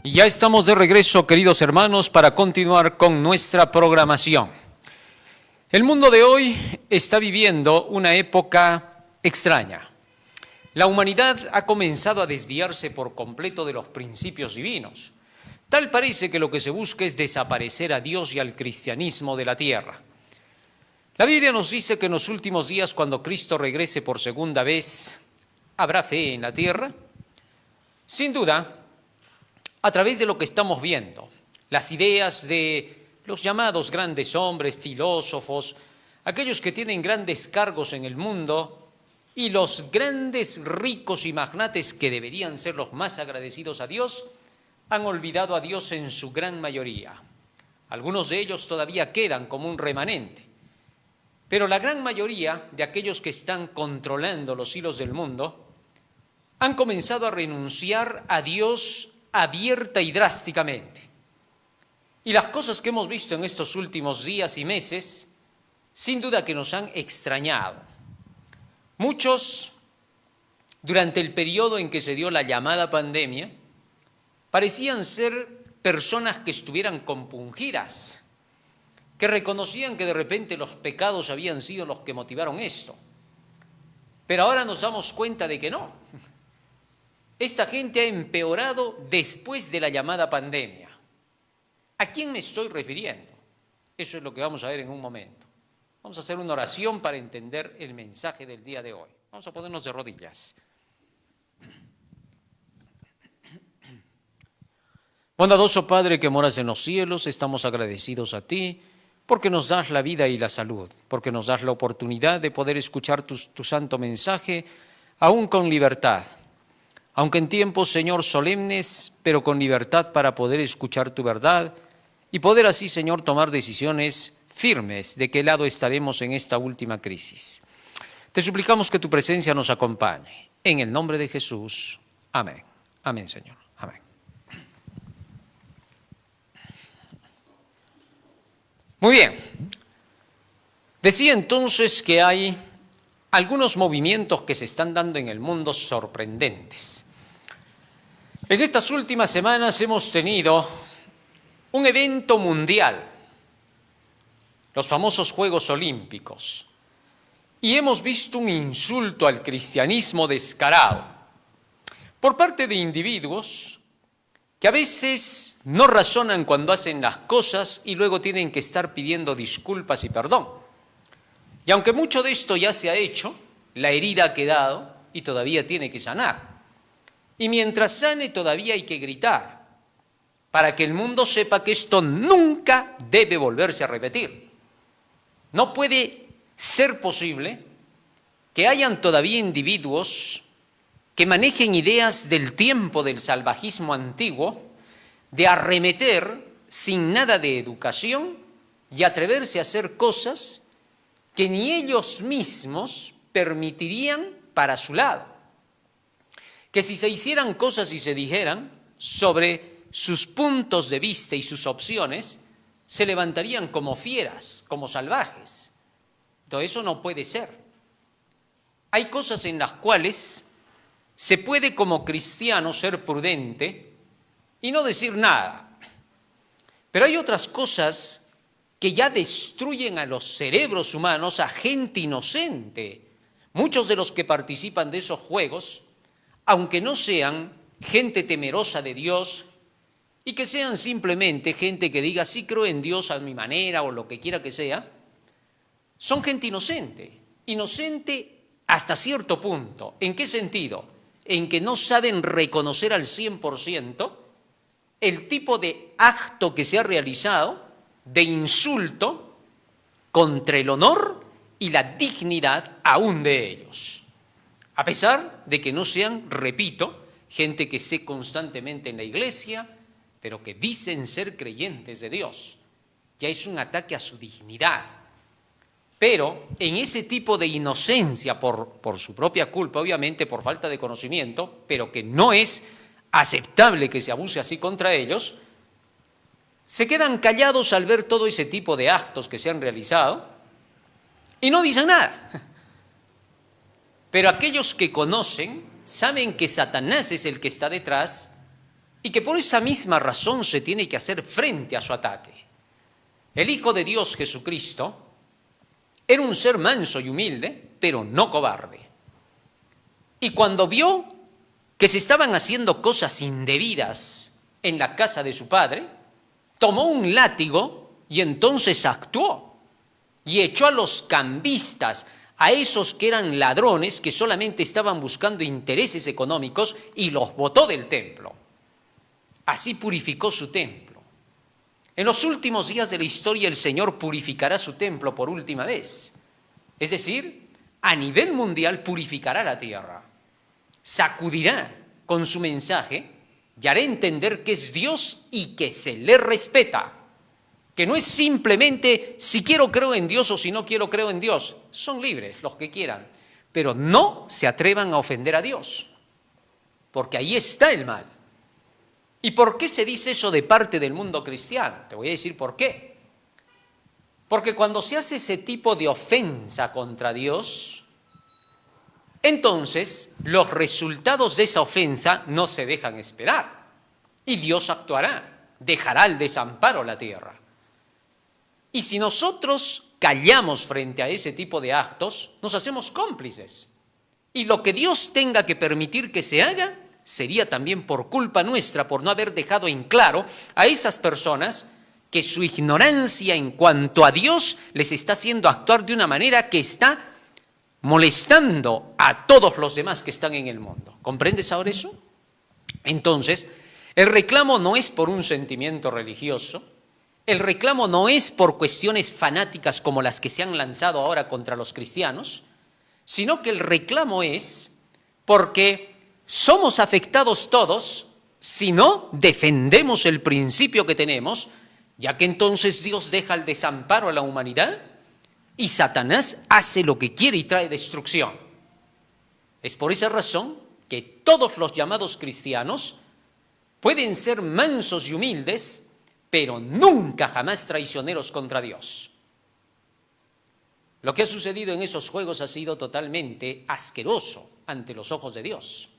Y ya estamos de regreso, queridos hermanos, para continuar con nuestra programación. El mundo de hoy está viviendo una época extraña. La humanidad ha comenzado a desviarse por completo de los principios divinos. Tal parece que lo que se busca es desaparecer a Dios y al cristianismo de la tierra. La Biblia nos dice que en los últimos días, cuando Cristo regrese por segunda vez, ¿habrá fe en la tierra? Sin duda, a través de lo que estamos viendo, las ideas de los llamados grandes hombres, filósofos, aquellos que tienen grandes cargos en el mundo y los grandes ricos y magnates que deberían ser los más agradecidos a Dios, han olvidado a Dios en su gran mayoría. Algunos de ellos todavía quedan como un remanente, pero la gran mayoría de aquellos que están controlando los hilos del mundo han comenzado a renunciar a Dios abierta y drásticamente. Y las cosas que hemos visto en estos últimos días y meses, sin duda que nos han extrañado. Muchos, durante el periodo en que se dio la llamada pandemia, parecían ser personas que estuvieran compungidas, que reconocían que de repente los pecados habían sido los que motivaron esto. Pero ahora nos damos cuenta de que no. Esta gente ha empeorado después de la llamada pandemia. ¿A quién me estoy refiriendo? Eso es lo que vamos a ver en un momento. Vamos a hacer una oración para entender el mensaje del día de hoy. Vamos a ponernos de rodillas. Bondadoso Padre que moras en los cielos, estamos agradecidos a ti porque nos das la vida y la salud, porque nos das la oportunidad de poder escuchar tu santo mensaje, aún con libertad. Aunque en tiempos, Señor, solemnes, pero con libertad para poder escuchar tu verdad y poder así, Señor, tomar decisiones firmes de qué lado estaremos en esta última crisis. Te suplicamos que tu presencia nos acompañe. En el nombre de Jesús. Amén. Amén, Señor. Amén. Muy bien. Decía entonces que hay algunos movimientos que se están dando en el mundo sorprendentes. En estas últimas semanas hemos tenido un evento mundial, los famosos Juegos Olímpicos, y hemos visto un insulto al cristianismo descarado por parte de individuos que a veces no razonan cuando hacen las cosas y luego tienen que estar pidiendo disculpas y perdón. Y aunque mucho de esto ya se ha hecho, la herida ha quedado y todavía tiene que sanar. Y mientras sane todavía hay que gritar para que el mundo sepa que esto nunca debe volverse a repetir. No puede ser posible que hayan todavía individuos que manejen ideas del tiempo del salvajismo antiguo, de arremeter sin nada de educación y atreverse a hacer cosas que ni ellos mismos permitirían para su lado. Que si se hicieran cosas y se dijeran sobre sus puntos de vista y sus opciones, se levantarían como fieras, como salvajes. Todo eso no puede ser. Hay cosas en las cuales se puede como cristiano ser prudente y no decir nada. Pero hay otras cosas que ya destruyen a los cerebros humanos, a gente inocente. Muchos de los que participan de esos juegos, aunque no sean gente temerosa de Dios y que sean simplemente gente que diga sí creo en Dios a mi manera o lo que quiera que sea, son gente inocente, inocente hasta cierto punto. ¿En qué sentido? En que no saben reconocer al 100% el tipo de acto que se ha realizado de insulto contra el honor y la dignidad aún de ellos. A pesar de que no sean, repito, gente que esté constantemente en la iglesia, pero que dicen ser creyentes de Dios. Ya es un ataque a su dignidad. Pero en ese tipo de inocencia por su propia culpa, obviamente por falta de conocimiento, pero que no es aceptable que se abuse así contra ellos, se quedan callados al ver todo ese tipo de actos que se han realizado y no dicen nada. Pero aquellos que conocen saben que Satanás es el que está detrás y que por esa misma razón se tiene que hacer frente a su ataque. El Hijo de Dios Jesucristo era un ser manso y humilde, pero no cobarde. Y cuando vio que se estaban haciendo cosas indebidas en la casa de su padre, tomó un látigo y entonces actuó y echó a los cambistas, a esos que eran ladrones, que solamente estaban buscando intereses económicos, y los botó del templo. Así purificó su templo. En los últimos días de la historia el Señor purificará su templo por última vez. Es decir, a nivel mundial purificará la tierra. Sacudirá con su mensaje y hará entender que es Dios y que se le respeta. Que no es simplemente si quiero creo en Dios o si no quiero creo en Dios. Son libres los que quieran, pero no se atrevan a ofender a Dios, porque ahí está el mal. ¿Y por qué se dice eso de parte del mundo cristiano? Te voy a decir por qué. Porque cuando se hace ese tipo de ofensa contra Dios, entonces los resultados de esa ofensa no se dejan esperar y Dios actuará, dejará al desamparo la tierra. Y si nosotros callamos frente a ese tipo de actos, nos hacemos cómplices. Y lo que Dios tenga que permitir que se haga, sería también por culpa nuestra, por no haber dejado en claro a esas personas que su ignorancia en cuanto a Dios les está haciendo actuar de una manera que está molestando a todos los demás que están en el mundo. ¿Comprendes ahora eso? Entonces, el reclamo no es por un sentimiento religioso. El reclamo no es por cuestiones fanáticas como las que se han lanzado ahora contra los cristianos, sino que el reclamo es porque somos afectados todos si no defendemos el principio que tenemos, ya que entonces Dios deja al desamparo a la humanidad y Satanás hace lo que quiere y trae destrucción. Es por esa razón que todos los llamados cristianos pueden ser mansos y humildes, pero nunca jamás traicioneros contra Dios. Lo que ha sucedido en esos juegos ha sido totalmente asqueroso ante los ojos de Dios.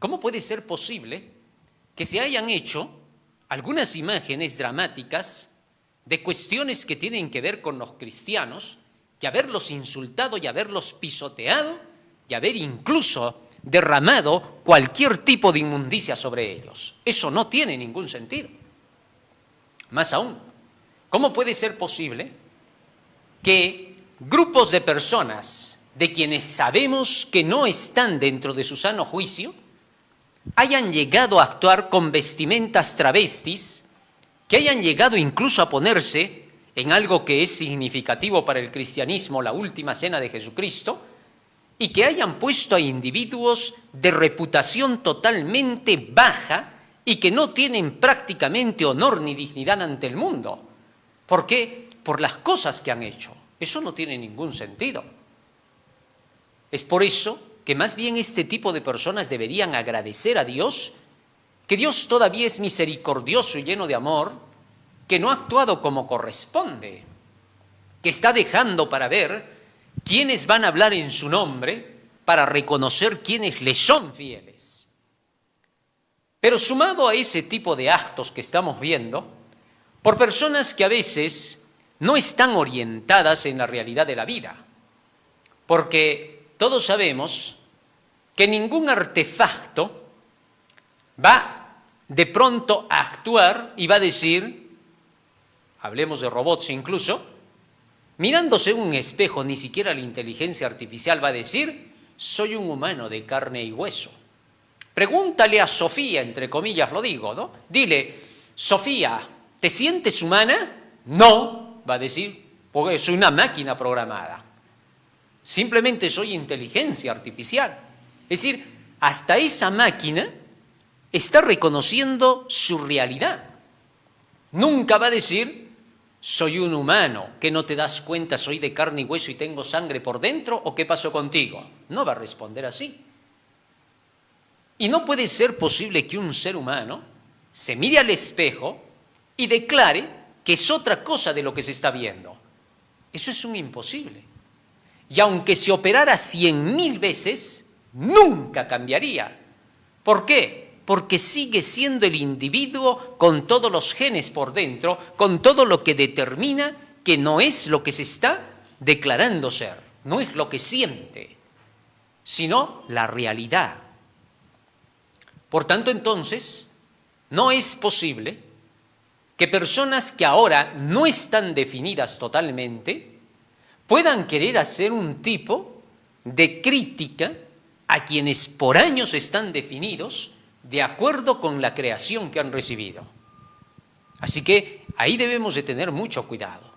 ¿Cómo puede ser posible que se hayan hecho algunas imágenes dramáticas de cuestiones que tienen que ver con los cristianos, y haberlos insultado y haberlos pisoteado y haber incluso derramado cualquier tipo de inmundicia sobre ellos? Eso no tiene ningún sentido. Más aún, ¿cómo puede ser posible que grupos de personas de quienes sabemos que no están dentro de su sano juicio hayan llegado a actuar con vestimentas travestis, que hayan llegado incluso a ponerse en algo que es significativo para el cristianismo, la última cena de Jesucristo, y que hayan puesto a individuos de reputación totalmente baja y que no tienen prácticamente honor ni dignidad ante el mundo? ¿Por qué? Por las cosas que han hecho. Eso no tiene ningún sentido. Es por eso que más bien este tipo de personas deberían agradecer a Dios, que Dios todavía es misericordioso y lleno de amor, que no ha actuado como corresponde, que está dejando para ver quiénes van a hablar en su nombre para reconocer quiénes le son fieles. Pero sumado a ese tipo de actos que estamos viendo, por personas que a veces no están orientadas en la realidad de la vida, porque todos sabemos que ningún artefacto va de pronto a actuar y va a decir, hablemos de robots incluso, mirándose en un espejo, ni siquiera la inteligencia artificial va a decir, soy un humano de carne y hueso. Pregúntale a Sofía, entre comillas lo digo, ¿no? Dile, Sofía, ¿te sientes humana? No, va a decir, porque soy una máquina programada. Simplemente soy inteligencia artificial. Es decir, hasta esa máquina está reconociendo su realidad. Nunca va a decir, soy un humano, que no te das cuenta, soy de carne y hueso y tengo sangre por dentro, ¿o qué pasó contigo? No va a responder así. Y no puede ser posible que un ser humano se mire al espejo y declare que es otra cosa de lo que se está viendo. Eso es un imposible. Y aunque se operara 100.000 veces, nunca cambiaría. ¿Por qué? Porque sigue siendo el individuo con todos los genes por dentro, con todo lo que determina que no es lo que se está declarando ser, no es lo que siente, sino la realidad. Por tanto, entonces, no es posible que personas que ahora no están definidas totalmente puedan querer hacer un tipo de crítica a quienes por años están definidos de acuerdo con la creación que han recibido. Así que ahí debemos de tener mucho cuidado.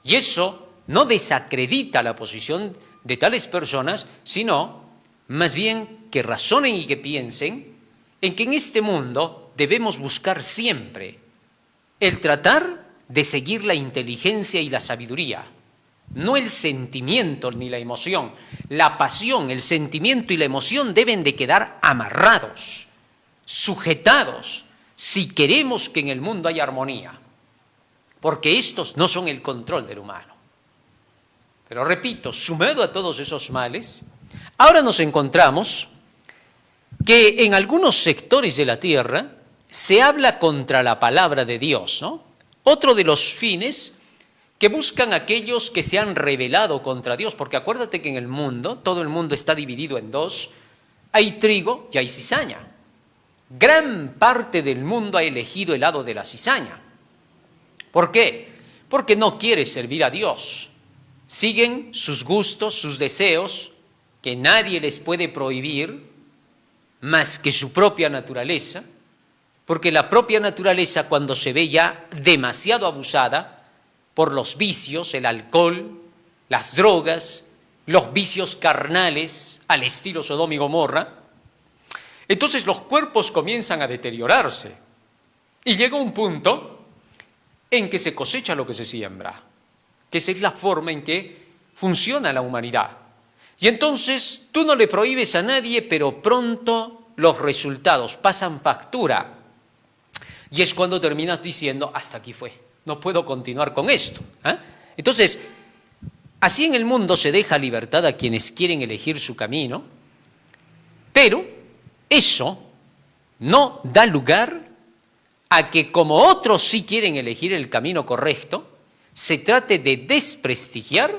Y eso no desacredita la posición de tales personas, sino más bien que razonen y que piensen en que en este mundo debemos buscar siempre el tratar de seguir la inteligencia y la sabiduría, no el sentimiento ni la emoción. La pasión, el sentimiento y la emoción deben de quedar amarrados, sujetados, si queremos que en el mundo haya armonía, porque estos no son el control del humano. Pero repito, sumado a todos esos males, ahora nos encontramos que en algunos sectores de la tierra se habla contra la palabra de Dios, ¿no? Otro de los fines que buscan aquellos que se han rebelado contra Dios, porque acuérdate que en el mundo, todo el mundo está dividido en dos, hay trigo y hay cizaña. Gran parte del mundo ha elegido el lado de la cizaña. ¿Por qué? Porque no quiere servir a Dios. Siguen sus gustos, sus deseos, que nadie les puede prohibir más que su propia naturaleza, porque la propia naturaleza, cuando se ve ya demasiado abusada por los vicios, el alcohol, las drogas, los vicios carnales al estilo Sodoma y Gomorra, entonces los cuerpos comienzan a deteriorarse y llega un punto en que se cosecha lo que se siembra, que esa es la forma en que funciona la humanidad. Y entonces tú no le prohíbes a nadie, pero pronto los resultados pasan factura. Y es cuando terminas diciendo, hasta aquí fue, no puedo continuar con esto. Entonces, así en el mundo se deja libertad a quienes quieren elegir su camino, pero eso no da lugar a que, como otros sí quieren elegir el camino correcto, se trate de desprestigiar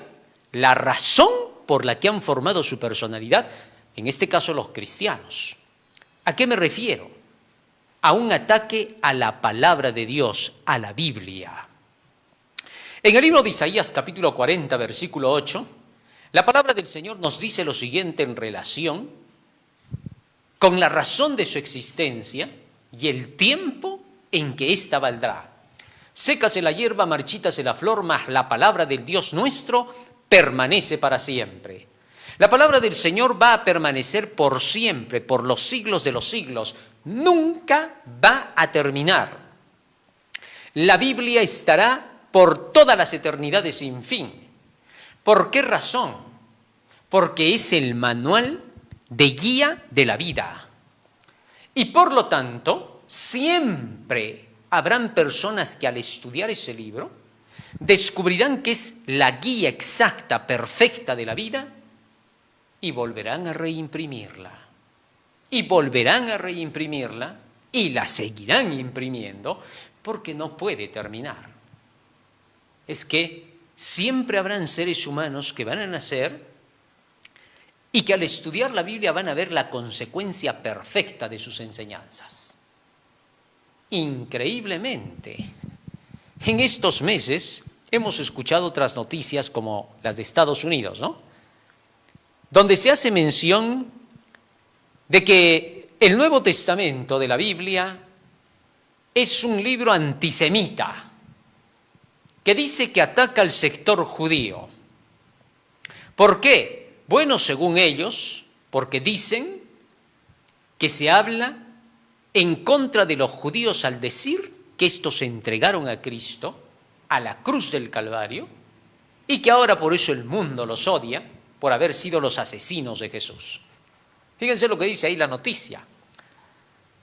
la razón por la que han formado su personalidad, en este caso los cristianos. ¿A qué me refiero? A un ataque a la palabra de Dios, a la Biblia. En el libro de Isaías, capítulo 40, versículo 8, la palabra del Señor nos dice lo siguiente en relación con la razón de su existencia y el tiempo en que ésta valdrá. Sécase la hierba, marchítase la flor, mas la palabra del Dios nuestro permanece para siempre. La palabra del Señor va a permanecer por siempre, por los siglos de los siglos. Nunca va a terminar. La Biblia estará por todas las eternidades sin fin. ¿Por qué razón? Porque es el manual de guía de la vida. Y por lo tanto, siempre habrán personas que al estudiar ese libro descubrirán que es la guía exacta, perfecta de la vida y volverán a reimprimirla. Y volverán a reimprimirla y la seguirán imprimiendo porque no puede terminar. Es que siempre habrán seres humanos que van a nacer y que al estudiar la Biblia van a ver la consecuencia perfecta de sus enseñanzas. Increíblemente, en estos meses hemos escuchado otras noticias como las de Estados Unidos, ¿no? Donde se hace mención de que el Nuevo Testamento de la Biblia es un libro antisemita, que dice que ataca al sector judío. ¿Por qué? Bueno, según ellos, porque dicen que se habla en contra de los judíos al decir que estos se entregaron a Cristo a la cruz del Calvario y que ahora por eso el mundo los odia por haber sido los asesinos de Jesús. Fíjense lo que dice ahí la noticia.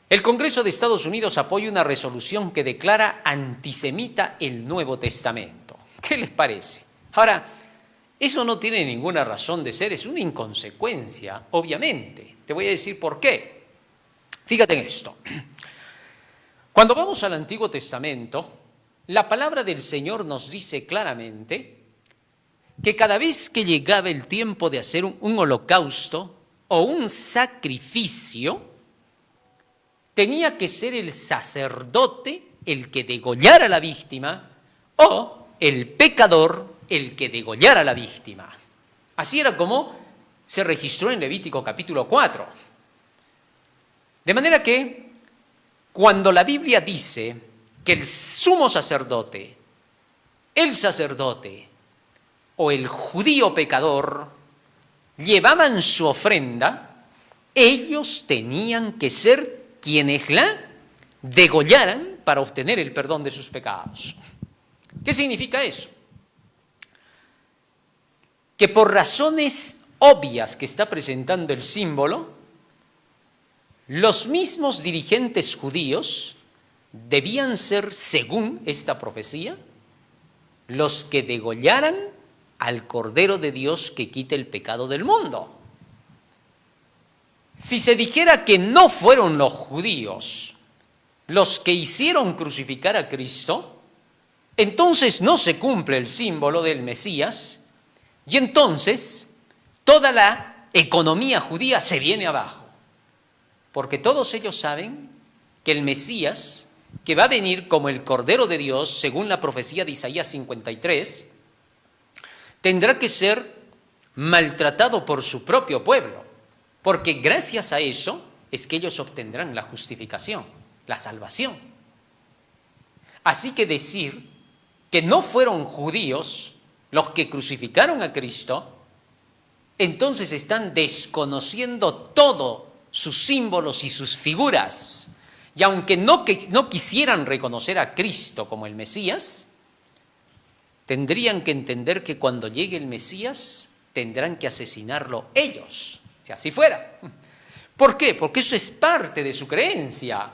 El Congreso de Estados Unidos apoya una resolución que declara antisemita el Nuevo Testamento. ¿Qué les parece? Ahora, eso no tiene ninguna razón de ser, es una inconsecuencia, obviamente. Te voy a decir por qué. Fíjate en esto. Cuando vamos al Antiguo Testamento, la palabra del Señor nos dice claramente que cada vez que llegaba el tiempo de hacer un holocausto o un sacrificio, tenía que ser el sacerdote el que degollara a la víctima o el pecador el que degollara a la víctima. Así era como se registró en Levítico capítulo 4. De manera que cuando la Biblia dice que el sumo sacerdote, el sacerdote o el judío pecador llevaban su ofrenda, ellos tenían que ser quienes la degollaran para obtener el perdón de sus pecados. ¿Qué significa eso? Que por razones obvias que está presentando el símbolo, los mismos dirigentes judíos debían ser, según esta profecía, los que degollaran al Cordero de Dios que quita el pecado del mundo. Si se dijera que no fueron los judíos los que hicieron crucificar a Cristo, entonces no se cumple el símbolo del Mesías y entonces toda la economía judía se viene abajo. Porque todos ellos saben que el Mesías, que va a venir como el Cordero de Dios, según la profecía de Isaías 53, tendrá que ser maltratado por su propio pueblo, porque gracias a eso es que ellos obtendrán la justificación, la salvación. Así que decir que no fueron judíos los que crucificaron a Cristo, entonces están desconociendo todos sus símbolos y sus figuras. Y aunque no quisieran reconocer a Cristo como el Mesías, tendrían que entender que cuando llegue el Mesías tendrán que asesinarlo ellos, si así fuera. ¿Por qué? Porque eso es parte de su creencia,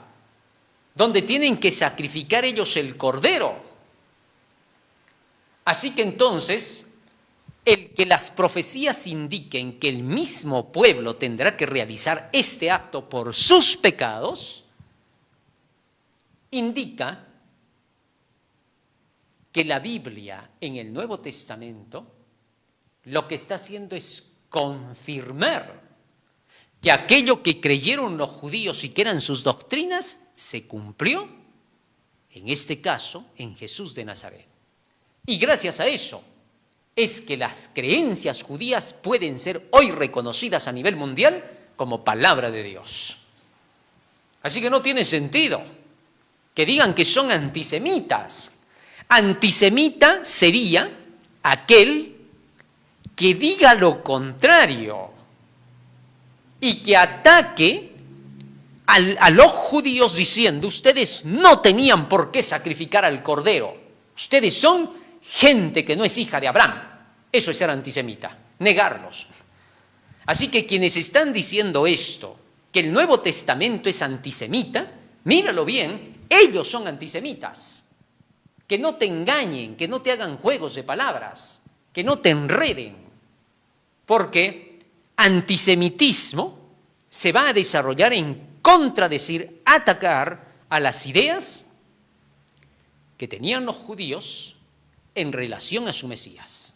donde tienen que sacrificar ellos el cordero. Así que entonces, el que las profecías indiquen que el mismo pueblo tendrá que realizar este acto por sus pecados, indica que la Biblia en el Nuevo Testamento lo que está haciendo es confirmar que aquello que creyeron los judíos y que eran sus doctrinas se cumplió, en este caso, en Jesús de Nazaret. Y gracias a eso es que las creencias judías pueden ser hoy reconocidas a nivel mundial como palabra de Dios. Así que no tiene sentido que digan que son antisemitas. Antisemita sería aquel que diga lo contrario y que ataque a los judíos diciendo: ustedes no tenían por qué sacrificar al cordero, ustedes son gente que no es hija de Abraham. Eso es ser antisemita, negarlos. Así que quienes están diciendo esto, que el Nuevo Testamento es antisemita, míralo bien, ellos son antisemitas. Que no te engañen, que no te hagan juegos de palabras, que no te enreden, porque antisemitismo se va a desarrollar en contradecir, atacar a las ideas que tenían los judíos en relación a su Mesías.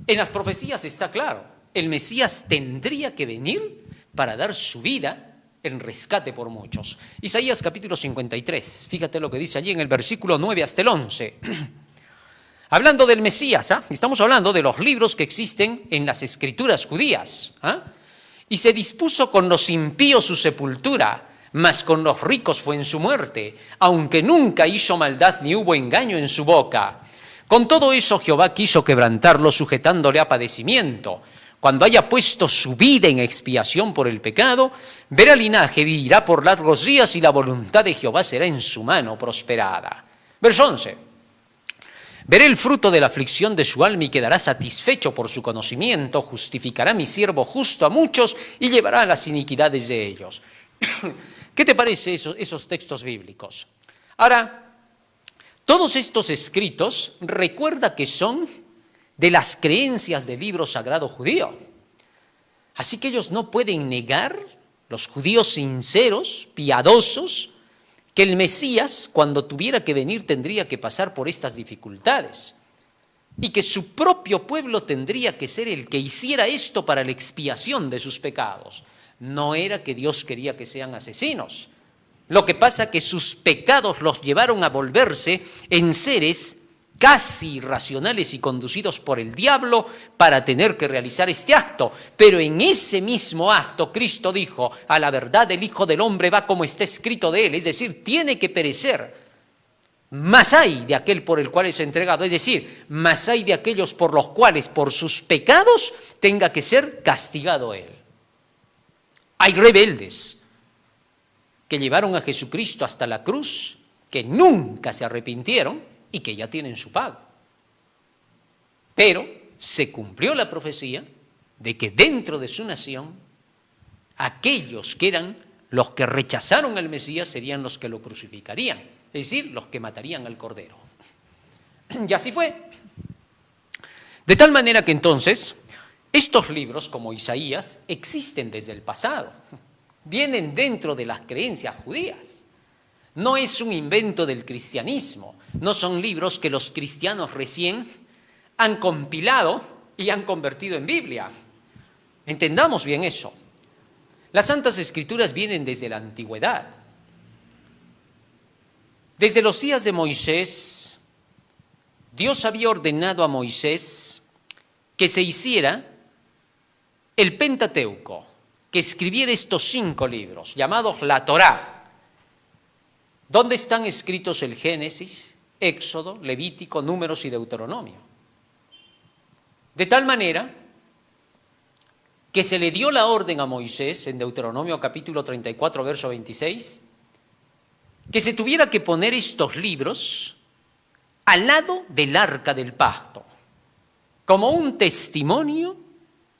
En las profecías está claro, el Mesías tendría que venir para dar su vida en rescate por muchos. Isaías capítulo 53, fíjate lo que dice allí en el versículo 9 hasta el 11. Hablando del Mesías, estamos hablando de los libros que existen en las escrituras judías. Y se dispuso con los impíos su sepultura, mas con los ricos fue en su muerte, aunque nunca hizo maldad ni hubo engaño en su boca. Con todo eso Jehová quiso quebrantarlo, sujetándole a padecimiento. Cuando haya puesto su vida en expiación por el pecado, verá linaje, vivirá por largos días y la voluntad de Jehová será en su mano prosperada. Verso 11. Veré el fruto de la aflicción de su alma y quedará satisfecho por su conocimiento, justificará mi siervo justo a muchos y llevará las iniquidades de ellos. ¿Qué te parece esos textos bíblicos? Ahora, todos estos escritos, recuerda que son de las creencias del libro sagrado judío. Así que ellos no pueden negar los judíos sinceros, piadosos, que el Mesías, cuando tuviera que venir, tendría que pasar por estas dificultades y que su propio pueblo tendría que ser el que hiciera esto para la expiación de sus pecados. No era que Dios quería que sean asesinos. Lo que pasa es que sus pecados los llevaron a volverse en seres casi irracionales y conducidos por el diablo para tener que realizar este acto. Pero en ese mismo acto Cristo dijo: a la verdad el Hijo del Hombre va como está escrito de él, es decir, tiene que perecer. Más hay de aquel por el cual es entregado, es decir, más hay de aquellos por los cuales por sus pecados tenga que ser castigado él. Hay rebeldes que llevaron a Jesucristo hasta la cruz, que nunca se arrepintieron y que ya tienen su pago. Pero se cumplió la profecía de que dentro de su nación, aquellos que eran los que rechazaron al Mesías serían los que lo crucificarían, es decir, los que matarían al Cordero. Y así fue. De tal manera que entonces, estos libros, como Isaías, existen desde el pasado. Vienen dentro de las creencias judías. No es un invento del cristianismo. No son libros que los cristianos recién han compilado y han convertido en Biblia. Entendamos bien eso. Las Santas Escrituras vienen desde la antigüedad. Desde los días de Moisés, Dios había ordenado a Moisés que se hiciera el Pentateuco, que escribiera estos 5 libros, llamados la Torá, donde están escritos el Génesis, Éxodo, Levítico, Números y Deuteronomio. De tal manera que se le dio la orden a Moisés, en Deuteronomio capítulo 34, verso 26, que se tuviera que poner estos libros al lado del arca del pacto, como un testimonio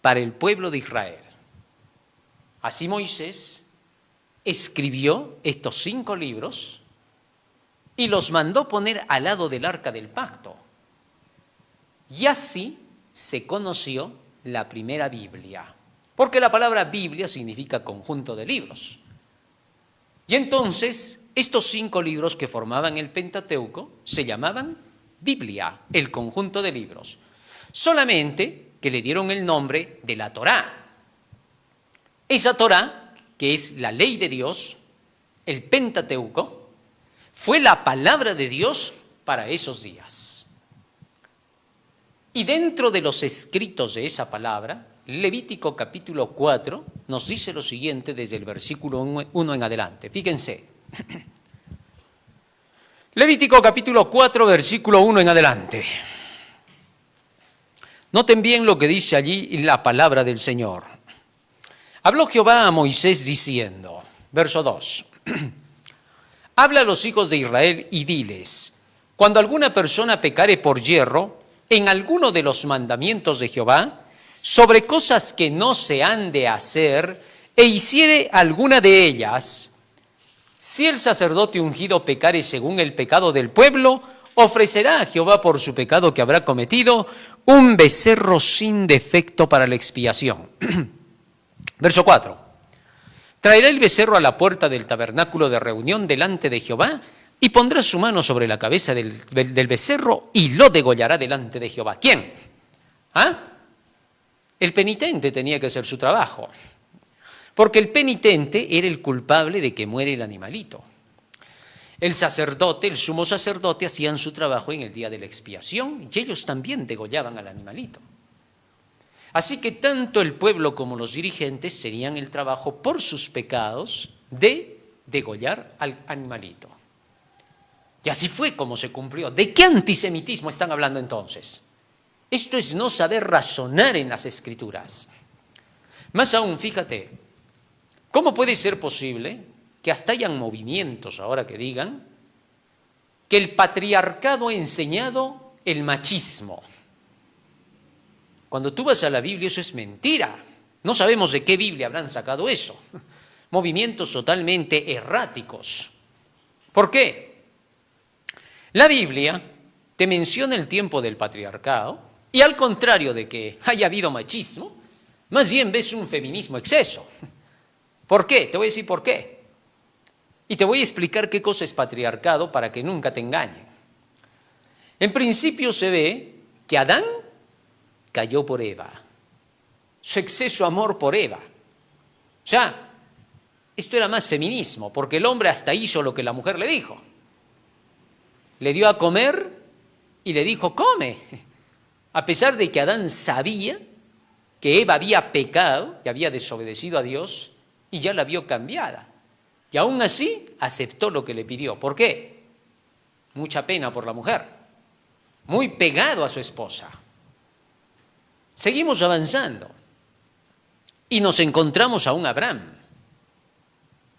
para el pueblo de Israel. Así Moisés escribió estos 5 libros y los mandó poner al lado del arca del pacto. Y así se conoció la primera Biblia, porque la palabra Biblia significa conjunto de libros. Y entonces estos 5 libros que formaban el Pentateuco se llamaban Biblia, el conjunto de libros. Solamente que le dieron el nombre de la Torá. Esa Torá, que es la ley de Dios, el Pentateuco, fue la palabra de Dios para esos días. Y dentro de los escritos de esa palabra, Levítico capítulo 4 nos dice lo siguiente desde el versículo 1 en adelante. Fíjense. Levítico capítulo 4, versículo 1 en adelante. Noten bien lo que dice allí la palabra del Señor. Habló Jehová a Moisés diciendo, verso 2, habla a los hijos de Israel y diles, cuando alguna persona pecare por yerro en alguno de los mandamientos de Jehová, sobre cosas que no se han de hacer, e hiciere alguna de ellas, si el sacerdote ungido pecare según el pecado del pueblo, ofrecerá a Jehová por su pecado que habrá cometido un becerro sin defecto para la expiación. Verso 4. Traerá el becerro a la puerta del tabernáculo de reunión delante de Jehová y pondrá su mano sobre la cabeza del becerro y lo degollará delante de Jehová. ¿Quién? El penitente tenía que hacer su trabajo, porque el penitente era el culpable de que muere el animalito. El sacerdote, el sumo sacerdote, hacían su trabajo en el día de la expiación y ellos también degollaban al animalito. Así que tanto el pueblo como los dirigentes tenían el trabajo por sus pecados de degollar al animalito. Y así fue como se cumplió. ¿De qué antisemitismo están hablando entonces? Esto es no saber razonar en las Escrituras. Más aún, fíjate, ¿cómo puede ser posible que hasta hayan movimientos ahora que digan que el patriarcado ha enseñado el machismo? Cuando tú vas a la Biblia, eso es mentira. No sabemos de qué Biblia habrán sacado eso. Movimientos totalmente erráticos. ¿Por qué? La Biblia te menciona el tiempo del patriarcado y al contrario de que haya habido machismo, más bien ves un feminismo exceso. ¿Por qué? Te voy a decir por qué. Y te voy a explicar qué cosa es patriarcado para que nunca te engañen. En principio se ve que Adán cayó por Eva. Su exceso amor por Eva. O sea, esto era más feminismo, porque el hombre hasta hizo lo que la mujer le dijo. Le dio a comer y le dijo, come. A pesar de que Adán sabía que Eva había pecado y había desobedecido a Dios y ya la vio cambiada. Y aún así aceptó lo que le pidió. ¿Por qué? Mucha pena por la mujer. Muy pegado a su esposa. Seguimos avanzando y nos encontramos a un Abraham.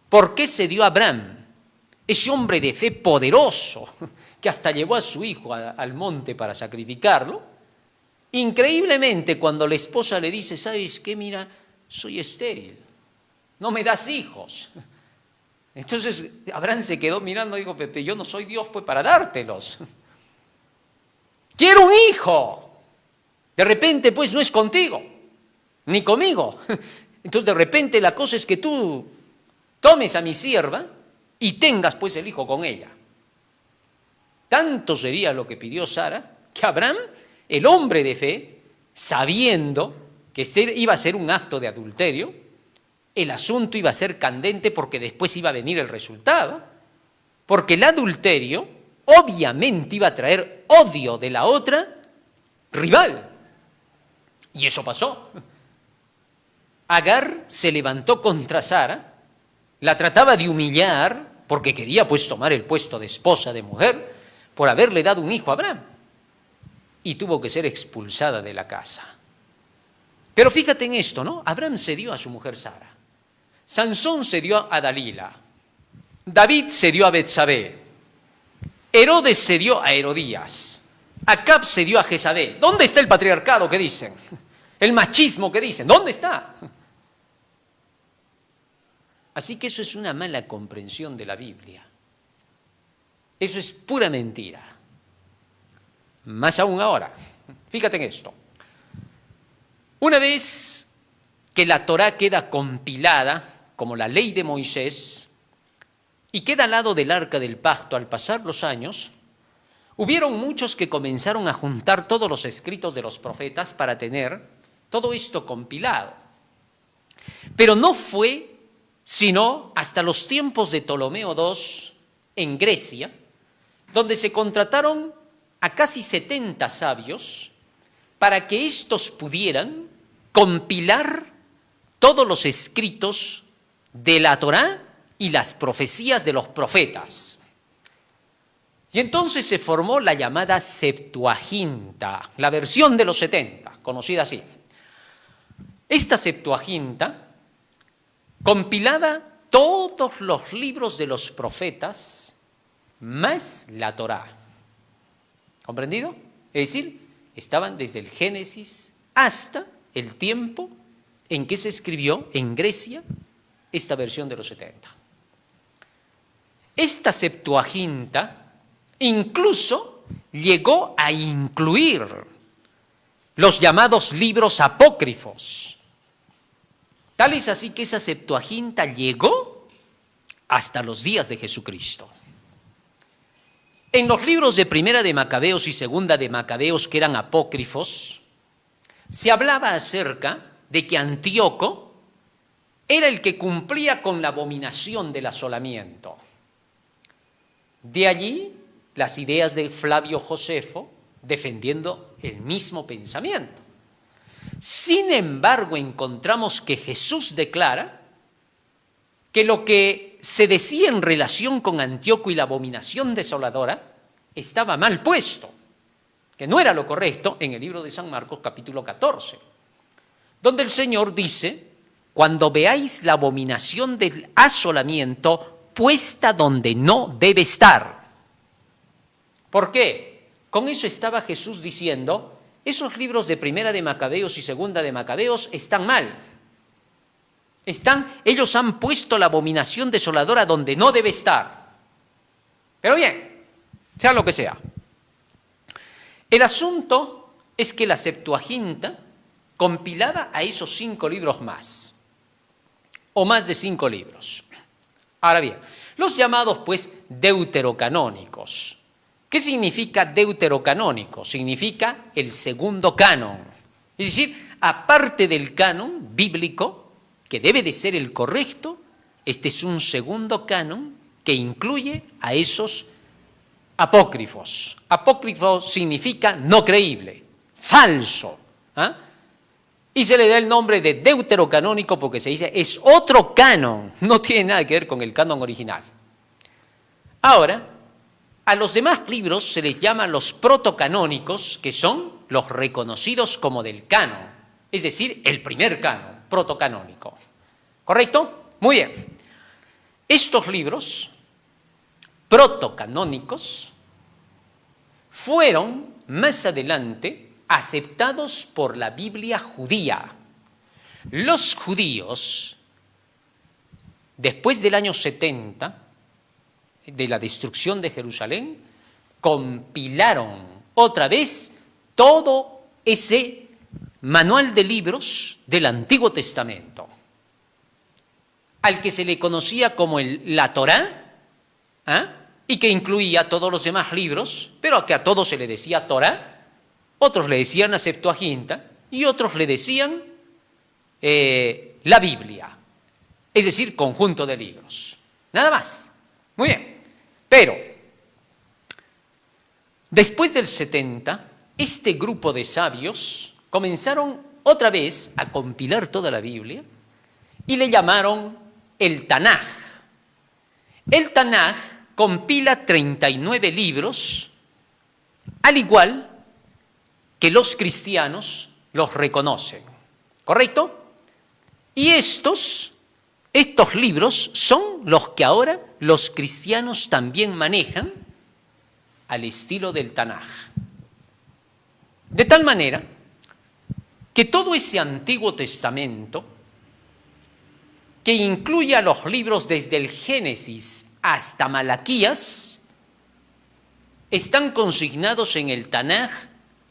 ¿Por qué se dio a Abraham? Ese hombre de fe poderoso que hasta llevó a su hijo al monte para sacrificarlo. Increíblemente, cuando la esposa le dice, ¿sabes qué? Mira, soy estéril, no me das hijos. Entonces Abraham se quedó mirando y dijo, Pepe, yo no soy Dios pues para dártelos. Quiero un hijo. De repente pues no es contigo, ni conmigo. Entonces de repente la cosa es que tú tomes a mi sierva y tengas pues el hijo con ella. Tanto sería lo que pidió Sara, que Abraham, el hombre de fe, sabiendo que iba a ser un acto de adulterio, el asunto iba a ser candente porque después iba a venir el resultado, porque el adulterio obviamente iba a traer odio de la otra rival. Y eso pasó. Agar se levantó contra Sara, la trataba de humillar porque quería pues tomar el puesto de esposa, de mujer, por haberle dado un hijo a Abraham. Y tuvo que ser expulsada de la casa. Pero fíjate en esto, ¿no? Abraham cedió a su mujer Sara. Sansón cedió a Dalila. David cedió a Betsabé. Herodes cedió a Herodías. Acab cedió a Jezabel. ¿Dónde está el patriarcado que dicen? El machismo que dicen. ¿Dónde está? Así que eso es una mala comprensión de la Biblia. Eso es pura mentira. Más aún ahora. Fíjate en esto. Una vez que la Torá queda compilada como la ley de Moisés y queda al lado del arca del pacto al pasar los años, hubieron muchos que comenzaron a juntar todos los escritos de los profetas para tener todo esto compilado. Pero no fue sino hasta los tiempos de Ptolomeo II en Grecia, donde se contrataron a casi 70 sabios para que éstos pudieran compilar todos los escritos de la Torá y las profecías de los profetas. Y entonces se formó la llamada Septuaginta, la versión de los 70, conocida así. Esta Septuaginta compilaba todos los libros de los profetas más la Torá. ¿Comprendido? Es decir, estaban desde el Génesis hasta el tiempo en que se escribió en Grecia esta versión de los 70. Esta Septuaginta incluso llegó a incluir los llamados libros apócrifos. Tal es así que esa Septuaginta llegó hasta los días de Jesucristo. En los libros de Primera de Macabeos y Segunda de Macabeos, que eran apócrifos, se hablaba acerca de que Antíoco era el que cumplía con la abominación del asolamiento. De allí las ideas de Flavio Josefo defendiendo el mismo pensamiento. Sin embargo, encontramos que Jesús declara que lo que se decía en relación con Antíoco y la abominación desoladora estaba mal puesto, que no era lo correcto en el libro de San Marcos capítulo 14, donde el Señor dice, cuando veáis la abominación del asolamiento puesta donde no debe estar. ¿Por qué? Con eso estaba Jesús diciendo, esos libros de Primera de Macabeos y Segunda de Macabeos están mal. Ellos han puesto la abominación desoladora donde no debe estar. Pero bien, sea lo que sea. El asunto es que la Septuaginta compilaba a esos 5 libros más. o más de 5 libros. Ahora bien, los llamados pues deuterocanónicos. ¿Qué significa deuterocanónico? Significa el segundo canon. Es decir, aparte del canon bíblico, que debe de ser el correcto, este es un segundo canon que incluye a esos apócrifos. Apócrifo significa no creíble, falso. ¿Ah? Y se le da el nombre de deuterocanónico porque se dice es otro canon, no tiene nada que ver con el canon original. Ahora, a los demás libros se les llama los protocanónicos, que son los reconocidos como del canon, es decir, el primer canon, protocanónico. ¿Correcto? Muy bien. Estos libros protocanónicos fueron más adelante aceptados por la Biblia judía. Los judíos, después del año 70, de la destrucción de Jerusalén, compilaron otra vez todo ese manual de libros del Antiguo Testamento, al que se le conocía como la Torá, y que incluía todos los demás libros, pero que a todos se le decía Torá, otros le decían la Septuaginta y otros le decían la Biblia, es decir, conjunto de libros. Nada más. Muy bien. Pero, después del 70, este grupo de sabios comenzaron otra vez a compilar toda la Biblia y le llamaron el Tanaj. El Tanaj compila 39 libros, al igual que los cristianos los reconocen. ¿Correcto? Y estos libros son los que ahora los cristianos también manejan al estilo del Tanaj. De tal manera que todo ese Antiguo Testamento, que incluye a los libros desde el Génesis hasta Malaquías, están consignados en el Tanaj,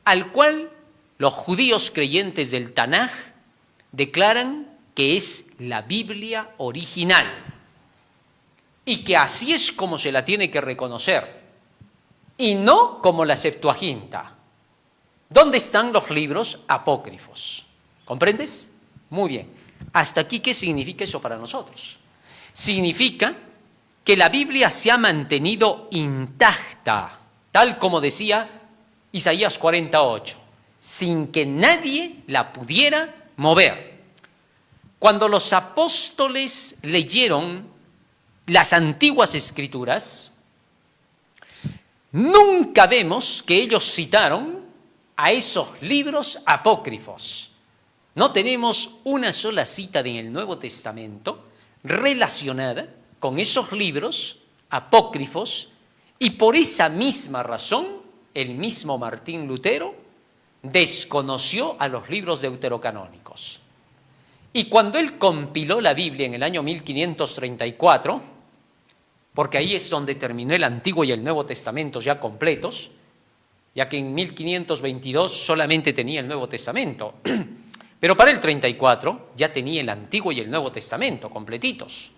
al cual los judíos creyentes del Tanaj declaran que es la Biblia original y que así es como se la tiene que reconocer y no como la Septuaginta. ¿Dónde están los libros apócrifos? ¿Comprendes? Muy bien. Hasta aquí, ¿qué significa eso para nosotros? Significa que la Biblia se ha mantenido intacta, tal como decía Isaías 48, sin que nadie la pudiera mover. Cuando los apóstoles leyeron las antiguas escrituras, nunca vemos que ellos citaron a esos libros apócrifos. No tenemos una sola cita en el Nuevo Testamento relacionada con esos libros apócrifos, y por esa misma razón el mismo Martín Lutero desconoció a los libros deuterocanónicos. Y cuando él compiló la Biblia en el año 1534, porque ahí es donde terminó el Antiguo y el Nuevo Testamento ya completos, ya que en 1522 solamente tenía el Nuevo Testamento, pero para el 34 ya tenía el Antiguo y el Nuevo Testamento completitos.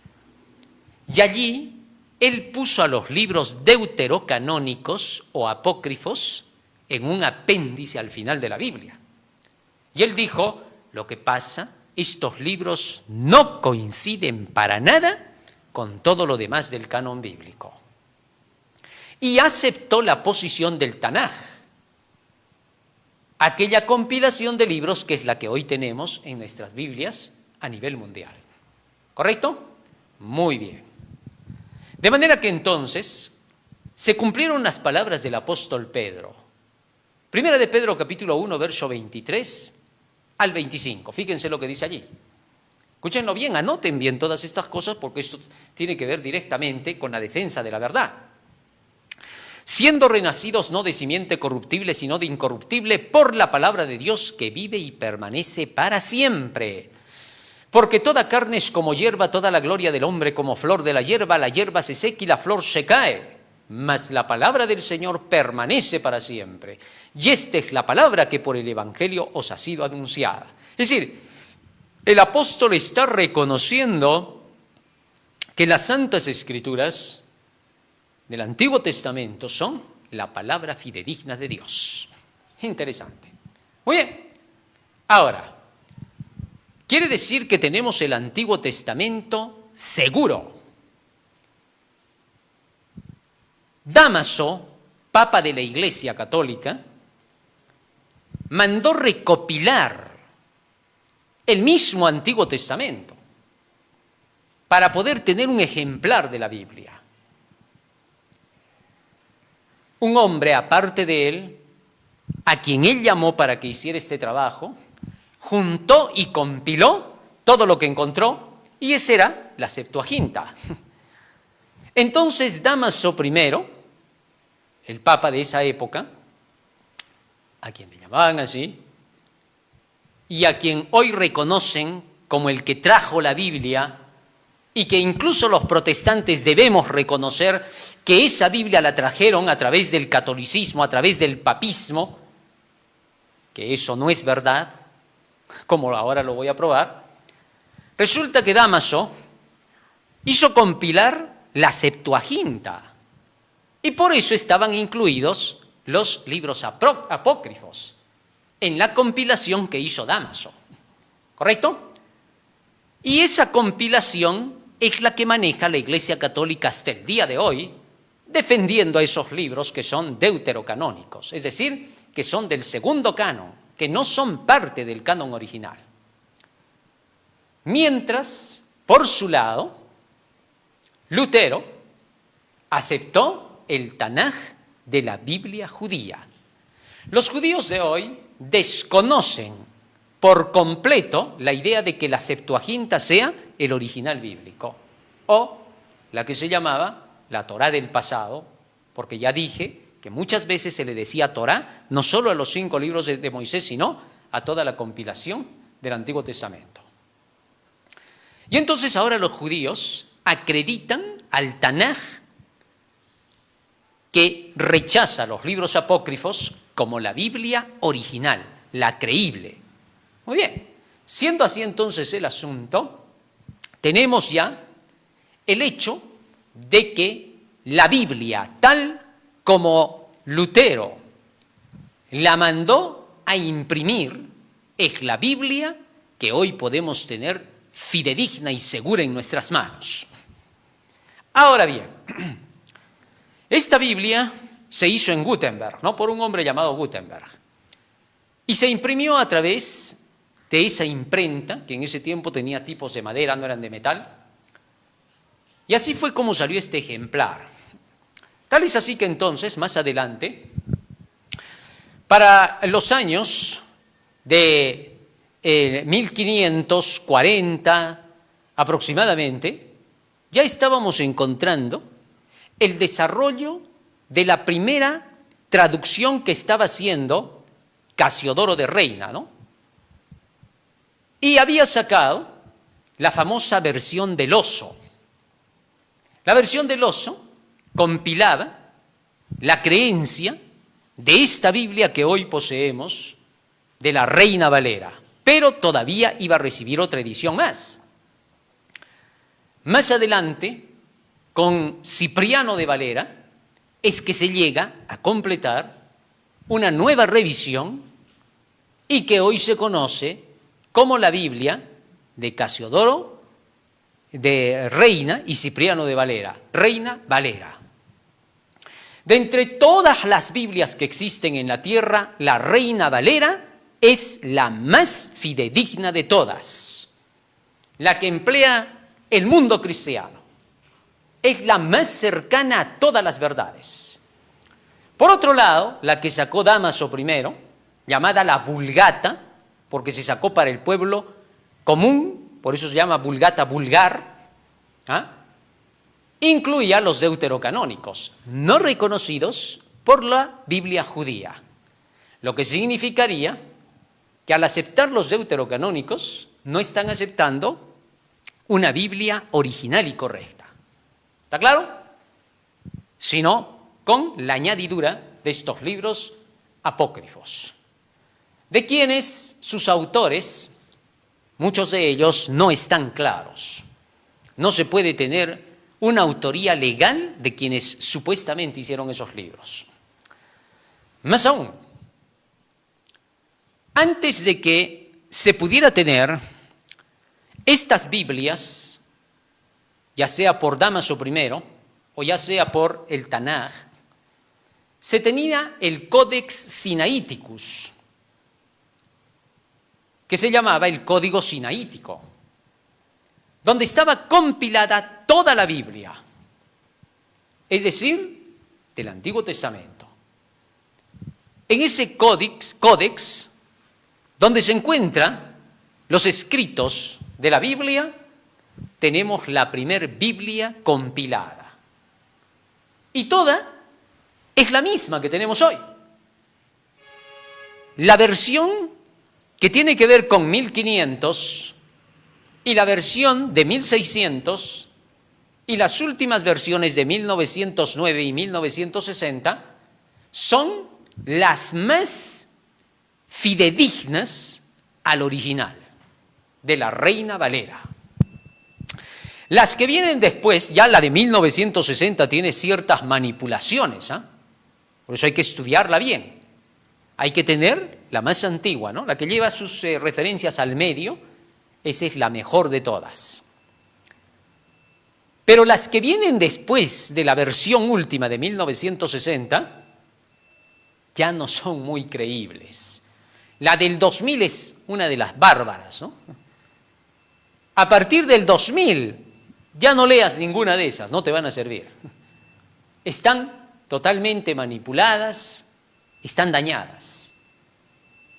Y allí él puso a los libros deuterocanónicos o apócrifos en un apéndice al final de la Biblia. Y él dijo, lo que pasa, estos libros no coinciden para nada con todo lo demás del canon bíblico. Y aceptó la posición del Tanaj, aquella compilación de libros que es la que hoy tenemos en nuestras Biblias a nivel mundial. ¿Correcto? Muy bien. De manera que entonces se cumplieron las palabras del apóstol Pedro. Primera de Pedro capítulo 1, verso 23 al 25. Fíjense lo que dice allí. Escúchenlo bien, anoten bien todas estas cosas porque esto tiene que ver directamente con la defensa de la verdad. Siendo renacidos no de simiente corruptible, sino de incorruptible, por la palabra de Dios que vive y permanece para siempre. Porque toda carne es como hierba, toda la gloria del hombre como flor de la hierba se seca y la flor se cae. Mas la palabra del Señor permanece para siempre. Y esta es la palabra que por el Evangelio os ha sido anunciada. Es decir, el apóstol está reconociendo que las Santas Escrituras del Antiguo Testamento son la palabra fidedigna de Dios. Interesante. Muy bien. Ahora, quiere decir que tenemos el Antiguo Testamento seguro. Dámaso, Papa de la Iglesia Católica, mandó recopilar el mismo Antiguo Testamento para poder tener un ejemplar de la Biblia. Un hombre, aparte de él, a quien él llamó para que hiciera este trabajo, juntó y compiló todo lo que encontró, y esa era la Septuaginta. Entonces Dámaso I, el Papa de esa época, a quien le llamaban así, y a quien hoy reconocen como el que trajo la Biblia, y que incluso los protestantes debemos reconocer que esa Biblia la trajeron a través del catolicismo, a través del papismo, que eso no es verdad, como ahora lo voy a probar. Resulta que Dámaso hizo compilar la Septuaginta, y por eso estaban incluidos los libros apócrifos en la compilación que hizo Dámaso, ¿correcto? Y esa compilación es la que maneja la Iglesia Católica hasta el día de hoy, defendiendo a esos libros que son deuterocanónicos, es decir, que son del segundo canon, que no son parte del canon original. Mientras, por su lado, Lutero aceptó el Tanaj de la Biblia judía. Los judíos de hoy desconocen por completo la idea de que la Septuaginta sea el original bíblico, o la que se llamaba la Torá del pasado, porque ya dije que muchas veces se le decía Torá no solo a los 5 libros de Moisés, sino a toda la compilación del Antiguo Testamento. Y entonces ahora los judíos acreditan al Tanaj, que rechaza los libros apócrifos, como la Biblia original, la creíble. Muy bien, siendo así entonces el asunto, tenemos ya el hecho de que la Biblia, tal como Lutero la mandó a imprimir, es la Biblia que hoy podemos tener fidedigna y segura en nuestras manos. Ahora bien, esta Biblia se hizo en Gutenberg, ¿no? Por un hombre llamado Gutenberg, y se imprimió a través de esa imprenta, que en ese tiempo tenía tipos de madera, no eran de metal, y así fue como salió este ejemplar. Tal es así que entonces, más adelante, para los años de 1540 aproximadamente, ya estábamos encontrando el desarrollo de la primera traducción que estaba haciendo Casiodoro de Reina, ¿no? Y había sacado la famosa versión del Oso. La versión del Oso compilaba la creencia de esta Biblia que hoy poseemos, de la Reina Valera, pero todavía iba a recibir otra edición más. Más adelante, con Cipriano de Valera, es que se llega a completar una nueva revisión y que hoy se conoce como la Biblia de Casiodoro de Reina y Cipriano de Valera, Reina Valera. De entre todas las Biblias que existen en la tierra, la Reina Valera es la más fidedigna de todas, la que emplea el mundo cristiano. Es la más cercana a todas las verdades. Por otro lado, la que sacó Dámaso I, llamada la Vulgata, porque se sacó para el pueblo común, por eso se llama Vulgata vulgar, incluía los deuterocanónicos, no reconocidos por la Biblia judía, lo que significaría que al aceptar los deuterocanónicos no están aceptando una Biblia original y correcta. ¿Está claro? Sino con la añadidura de estos libros apócrifos, de quienes sus autores muchos de ellos no están claros. No se puede tener una autoría legal de quienes supuestamente hicieron esos libros. Más aún, antes de que se pudiera tener estas Biblias, ya sea por Dámaso I o ya sea por el Tanaj, se tenía el Codex Sinaiticus, que se llamaba el Código Sinaítico, donde estaba compilada toda la Biblia, es decir, del Antiguo Testamento. En ese códex, donde se encuentran los escritos de la Biblia, tenemos la primer Biblia compilada. Y toda es la misma que tenemos hoy. La versión que tiene que ver con 1500 y la versión de 1600 y las últimas versiones de 1909 y 1960 son las más fidedignas al original de la Reina Valera. Las que vienen después, ya la de 1960 tiene ciertas manipulaciones, ¿eh? Por eso hay que estudiarla bien. Hay que tener la más antigua, ¿no? La que lleva sus referencias al medio, esa es la mejor de todas. Pero las que vienen después de la versión última de 1960 ya no son muy creíbles. La del 2000 es una de las bárbaras, ¿no? A partir del 2000 ya no leas ninguna de esas, no te van a servir. Están totalmente manipuladas, están dañadas.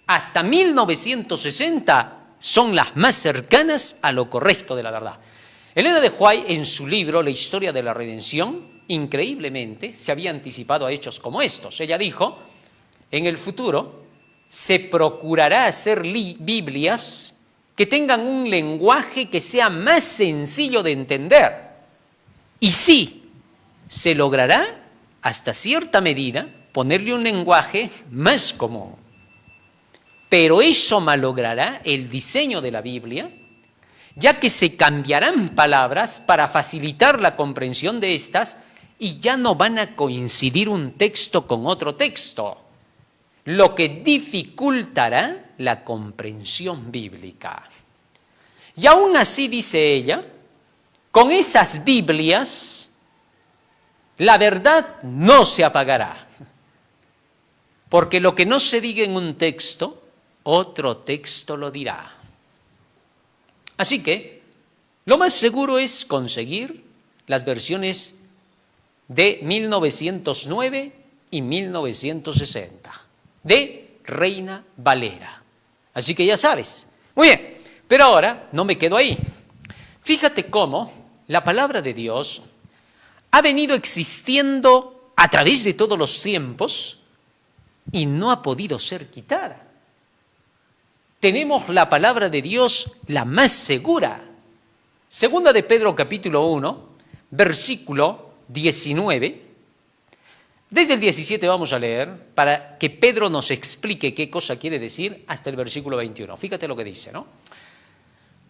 Hasta 1960 son las más cercanas a lo correcto de la verdad. Elena de White, en su libro La historia de la redención, increíblemente se había anticipado a hechos como estos. Ella dijo, en el futuro se procurará hacer Biblias que tengan un lenguaje que sea más sencillo de entender. Y sí, se logrará hasta cierta medida ponerle un lenguaje más común. Pero eso malogrará el diseño de la Biblia, ya que se cambiarán palabras para facilitar la comprensión de estas y ya no van a coincidir un texto con otro texto, lo que dificultará la comprensión bíblica. Y aún así, dice ella, con esas Biblias la verdad no se apagará, porque lo que no se diga en un texto, otro texto lo dirá. Así que lo más seguro es conseguir las versiones de 1909 y 1960 de Reina Valera. Así que ya sabes. Muy bien, pero ahora no me quedo ahí. Fíjate cómo la palabra de Dios ha venido existiendo a través de todos los tiempos y no ha podido ser quitada. Tenemos la palabra de Dios la más segura. Segunda de Pedro capítulo 1, versículo 19. Desde el 17 vamos a leer para que Pedro nos explique qué cosa quiere decir hasta el versículo 21. Fíjate lo que dice, ¿no?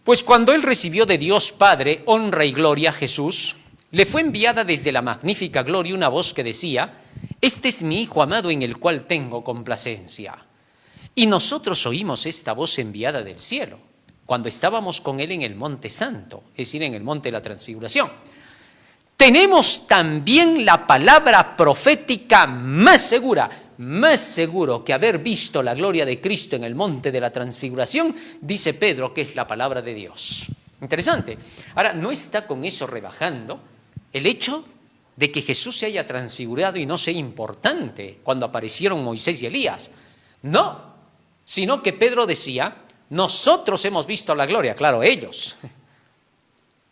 Pues cuando él recibió de Dios Padre honra y gloria a Jesús, le fue enviada desde la magnífica gloria una voz que decía, este es mi Hijo amado en el cual tengo complacencia. Y nosotros oímos esta voz enviada del cielo, cuando estábamos con él en el monte santo, es decir, en el monte de la transfiguración. Tenemos también la palabra profética más seguro que haber visto la gloria de Cristo en el monte de la transfiguración, dice Pedro, que es la palabra de Dios. Interesante. Ahora, no está con eso rebajando el hecho de que Jesús se haya transfigurado y no sea importante cuando aparecieron Moisés y Elías. No, sino que Pedro decía, nosotros hemos visto la gloria, claro, ellos.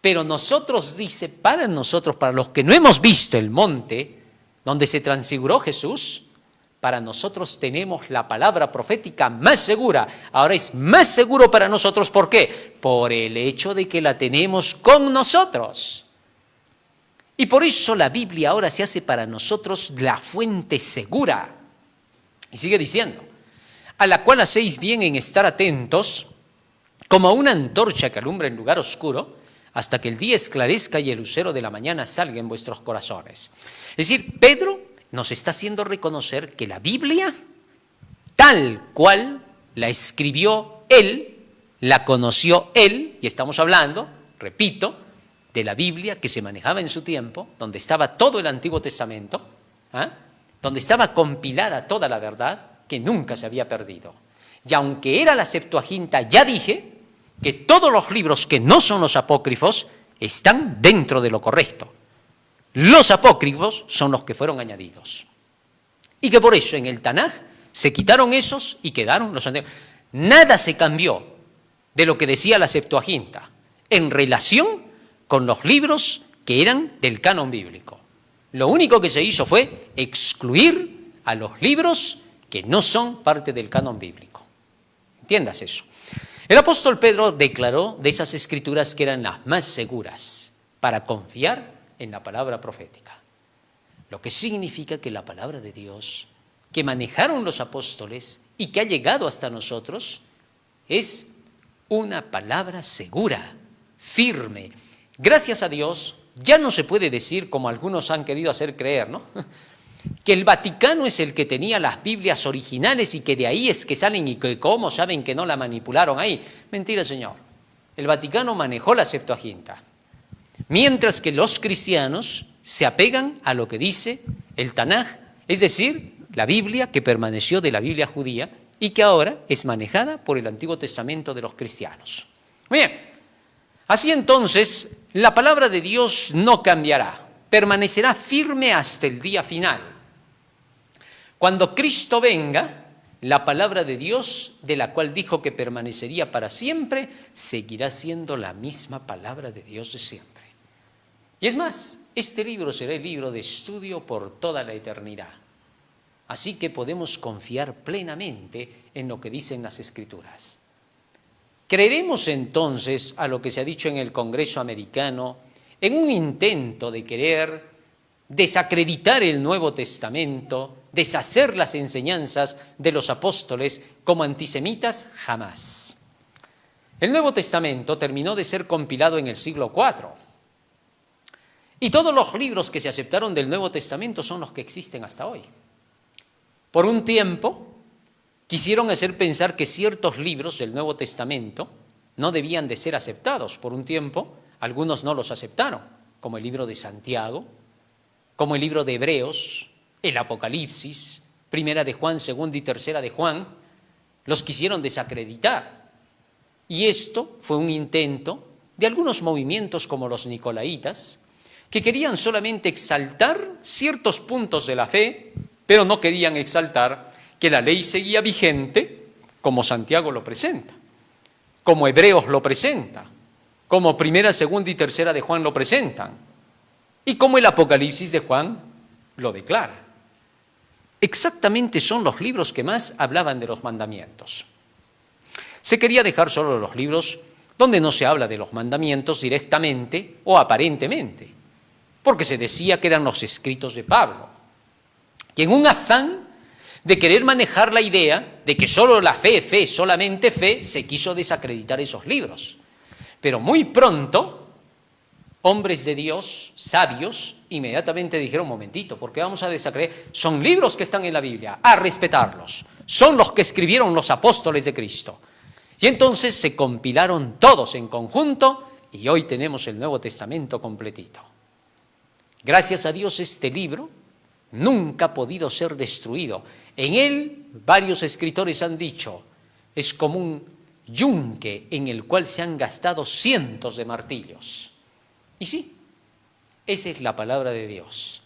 Pero nosotros, dice, para nosotros, para los que no hemos visto el monte donde se transfiguró Jesús, para nosotros tenemos la palabra profética más segura. Ahora es más seguro para nosotros, ¿por qué? Por el hecho de que la tenemos con nosotros. Y por eso la Biblia ahora se hace para nosotros la fuente segura. Y sigue diciendo, a la cual hacéis bien en estar atentos, como una antorcha que alumbra en lugar oscuro, hasta que el día esclarezca y el lucero de la mañana salga en vuestros corazones. Es decir, Pedro nos está haciendo reconocer que la Biblia, tal cual la escribió él, la conoció él, y estamos hablando, repito, de la Biblia que se manejaba en su tiempo, donde estaba todo el Antiguo Testamento, donde estaba compilada toda la verdad que nunca se había perdido. Y aunque era la Septuaginta, ya dije que todos los libros que no son los apócrifos están dentro de lo correcto. Los apócrifos son los que fueron añadidos. Y que por eso en el Tanaj se quitaron esos y quedaron los antiguos. Nada se cambió de lo que decía la Septuaginta en relación con los libros que eran del canon bíblico. Lo único que se hizo fue excluir a los libros que no son parte del canon bíblico. Entiendas eso. El apóstol Pedro declaró de esas escrituras que eran las más seguras para confiar en la palabra profética. Lo que significa que la palabra de Dios que manejaron los apóstoles y que ha llegado hasta nosotros es una palabra segura, firme. Gracias a Dios, ya no se puede decir, como algunos han querido hacer creer, ¿no?, que el Vaticano es el que tenía las Biblias originales y que de ahí es que salen y que cómo saben que no la manipularon ahí. Mentira, señor. El Vaticano manejó la Septuaginta, mientras que los cristianos se apegan a lo que dice el Tanaj, es decir, la Biblia que permaneció de la Biblia judía y que ahora es manejada por el Antiguo Testamento de los cristianos. Bien, así entonces la palabra de Dios no cambiará, permanecerá firme hasta el día final. Cuando Cristo venga, la palabra de Dios, de la cual dijo que permanecería para siempre, seguirá siendo la misma palabra de Dios de siempre. Y es más, este libro será el libro de estudio por toda la eternidad. Así que podemos confiar plenamente en lo que dicen las Escrituras. ¿Creeremos entonces a lo que se ha dicho en el Congreso americano en un intento de querer desacreditar el Nuevo Testamento, deshacer las enseñanzas de los apóstoles como antisemitas? Jamás. El Nuevo Testamento terminó de ser compilado en el siglo IV. Y todos los libros que se aceptaron del Nuevo Testamento son los que existen hasta hoy. Por un tiempo, quisieron hacer pensar que ciertos libros del Nuevo Testamento no debían de ser aceptados. Por un tiempo, algunos no los aceptaron, como el libro de Santiago, como el libro de Hebreos, el Apocalipsis, Primera de Juan, Segunda y Tercera de Juan, los quisieron desacreditar. Y esto fue un intento de algunos movimientos como los nicolaitas, que querían solamente exaltar ciertos puntos de la fe, pero no querían exaltar que la ley seguía vigente como Santiago lo presenta, como Hebreos lo presenta, como Primera, Segunda y Tercera de Juan lo presentan, y como el Apocalipsis de Juan lo declara. Exactamente son los libros que más hablaban de los mandamientos. Se quería dejar solo los libros donde no se habla de los mandamientos directamente o aparentemente, porque se decía que eran los escritos de Pablo. Y en un afán de querer manejar la idea de que solo la fe, solamente fe, se quiso desacreditar esos libros. Pero muy pronto, hombres de Dios, sabios, inmediatamente dijeron, un momentito, ¿por qué vamos a desacreditar? Son libros que están en la Biblia, a respetarlos. Son los que escribieron los apóstoles de Cristo. Y entonces se compilaron todos en conjunto y hoy tenemos el Nuevo Testamento completito. Gracias a Dios este libro nunca ha podido ser destruido. En él varios escritores han dicho, es como un yunque en el cual se han gastado cientos de martillos. Y sí, esa es la palabra de Dios.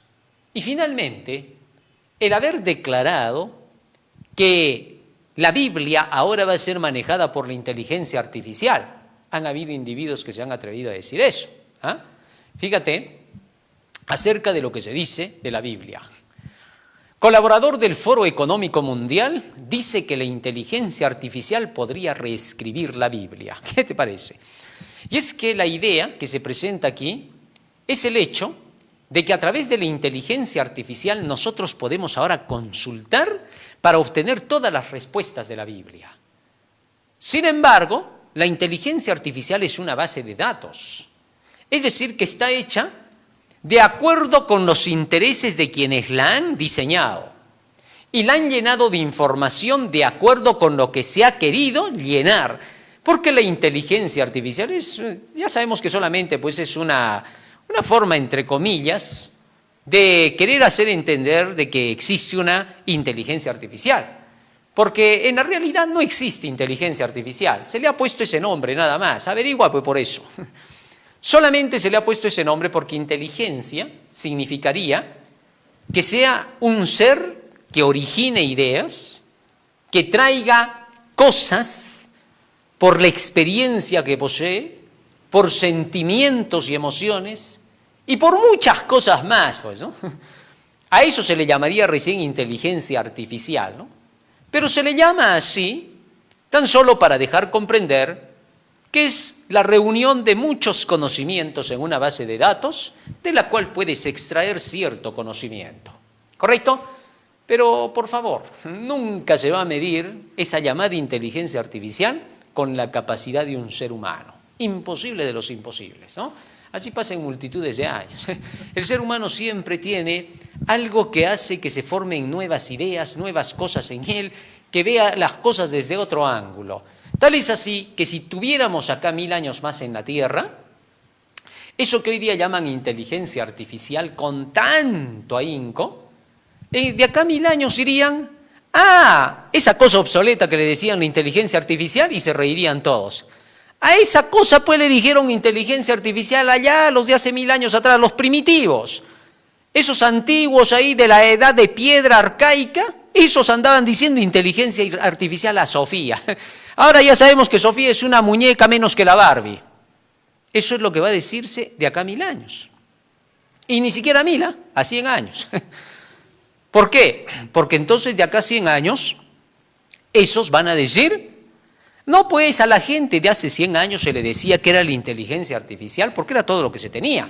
Y finalmente, el haber declarado que la Biblia ahora va a ser manejada por la inteligencia artificial. Han habido individuos que se han atrevido a decir eso. Fíjate, acerca de lo que se dice de la Biblia. Colaborador del Foro Económico Mundial dice que la inteligencia artificial podría reescribir la Biblia. ¿Qué te parece? Y es que la idea que se presenta aquí es el hecho de que a través de la inteligencia artificial nosotros podemos ahora consultar para obtener todas las respuestas de la Biblia. Sin embargo, la inteligencia artificial es una base de datos. Es decir, que está hecha de acuerdo con los intereses de quienes la han diseñado. Y la han llenado de información de acuerdo con lo que se ha querido llenar. Porque la inteligencia artificial ya sabemos que solamente pues, es una forma, entre comillas, de querer hacer entender de que existe una inteligencia artificial. Porque en la realidad no existe inteligencia artificial. Se le ha puesto ese nombre nada más. Averigua pues por eso. Solamente se le ha puesto ese nombre porque inteligencia significaría que sea un ser que origine ideas, que traiga cosas por la experiencia que posee, por sentimientos y emociones y por muchas cosas más, pues, ¿no? A eso se le llamaría recién inteligencia artificial, ¿no? Pero se le llama así tan solo para dejar comprender que es la reunión de muchos conocimientos en una base de datos de la cual puedes extraer cierto conocimiento. ¿Correcto? Pero, por favor, nunca se va a medir esa llamada inteligencia artificial con la capacidad de un ser humano. Imposible de los imposibles, ¿no? Así pasa en multitudes de años. El ser humano siempre tiene algo que hace que se formen nuevas ideas, nuevas cosas en él, que vea las cosas desde otro ángulo. Tal es así que si tuviéramos acá 1000 años más en la Tierra, eso que hoy día llaman inteligencia artificial con tanto ahínco, de acá 1000 años dirían, esa cosa obsoleta que le decían la inteligencia artificial y se reirían todos. A esa cosa pues le dijeron inteligencia artificial allá los de hace 1000 años atrás, los primitivos. Esos antiguos ahí de la edad de piedra arcaica, esos andaban diciendo inteligencia artificial a Sofía. Ahora ya sabemos que Sofía es una muñeca menos que la Barbie. Eso es lo que va a decirse de acá a 1000 años. Y ni siquiera a 1000, a 100 años. ¿Por qué? Porque entonces de acá a 100 años, esos van a decir, no pues a la gente de hace 100 años se le decía que era la inteligencia artificial porque era todo lo que se tenía.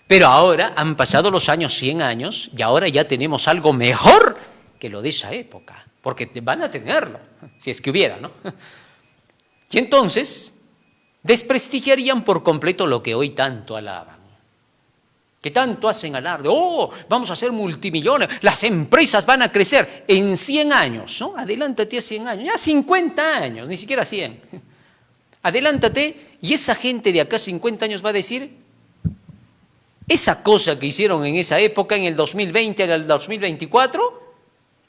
Pero ahora han pasado los años, 100 años, y ahora ya tenemos algo mejor que lo de esa época, porque van a tenerlo, si es que hubiera, ¿no? Y entonces desprestigiarían por completo lo que hoy tanto alaban, que tanto hacen alarde, vamos a ser multimillonarios, las empresas van a crecer en 100 años, ¿no? Adelántate a 100 años, ya 50 años, ni siquiera 100. Adelántate y esa gente de acá 50 años va a decir, esa cosa que hicieron en esa época, en el 2020, en el 2024,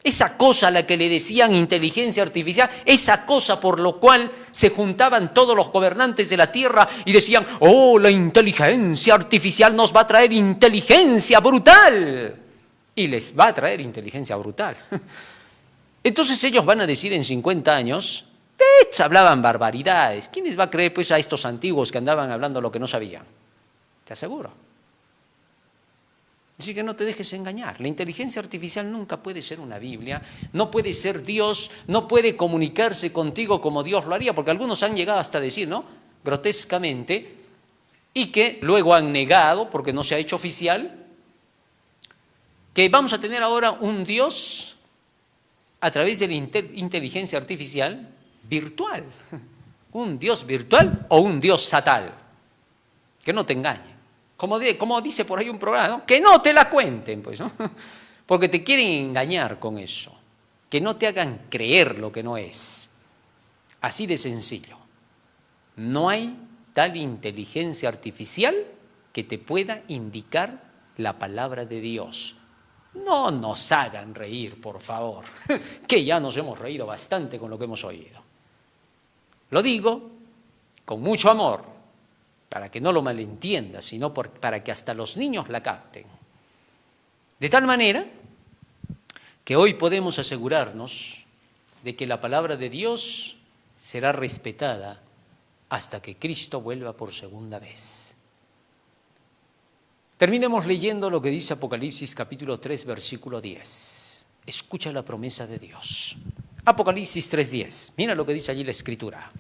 esa cosa a la que le decían inteligencia artificial, esa cosa por lo cual se juntaban todos los gobernantes de la tierra y decían, la inteligencia artificial nos va a traer inteligencia brutal. Y les va a traer inteligencia brutal. Entonces ellos van a decir en 50 años, de hecho hablaban barbaridades. ¿Quién les va a creer pues a estos antiguos que andaban hablando lo que no sabían? Te aseguro. Así que no te dejes engañar. La inteligencia artificial nunca puede ser una Biblia, no puede ser Dios, no puede comunicarse contigo como Dios lo haría, porque algunos han llegado hasta decir, ¿no? Grotescamente, y que luego han negado, porque no se ha hecho oficial, que vamos a tener ahora un Dios a través de la inteligencia artificial virtual. Un Dios virtual o un Dios satal. Que no te engañe. Como dice por ahí un programa, ¿no? Que no te la cuenten, pues, ¿no? Porque te quieren engañar con eso. Que no te hagan creer lo que no es. Así de sencillo. No hay tal inteligencia artificial que te pueda indicar la palabra de Dios. No nos hagan reír, por favor, que ya nos hemos reído bastante con lo que hemos oído. Lo digo con mucho amor, para que no lo malentiendas, sino para que hasta los niños la capten. De tal manera que hoy podemos asegurarnos de que la palabra de Dios será respetada hasta que Cristo vuelva por segunda vez. Terminemos leyendo lo que dice Apocalipsis capítulo 3, versículo 10. Escucha la promesa de Dios. Apocalipsis 3:10. Mira lo que dice allí la Escritura.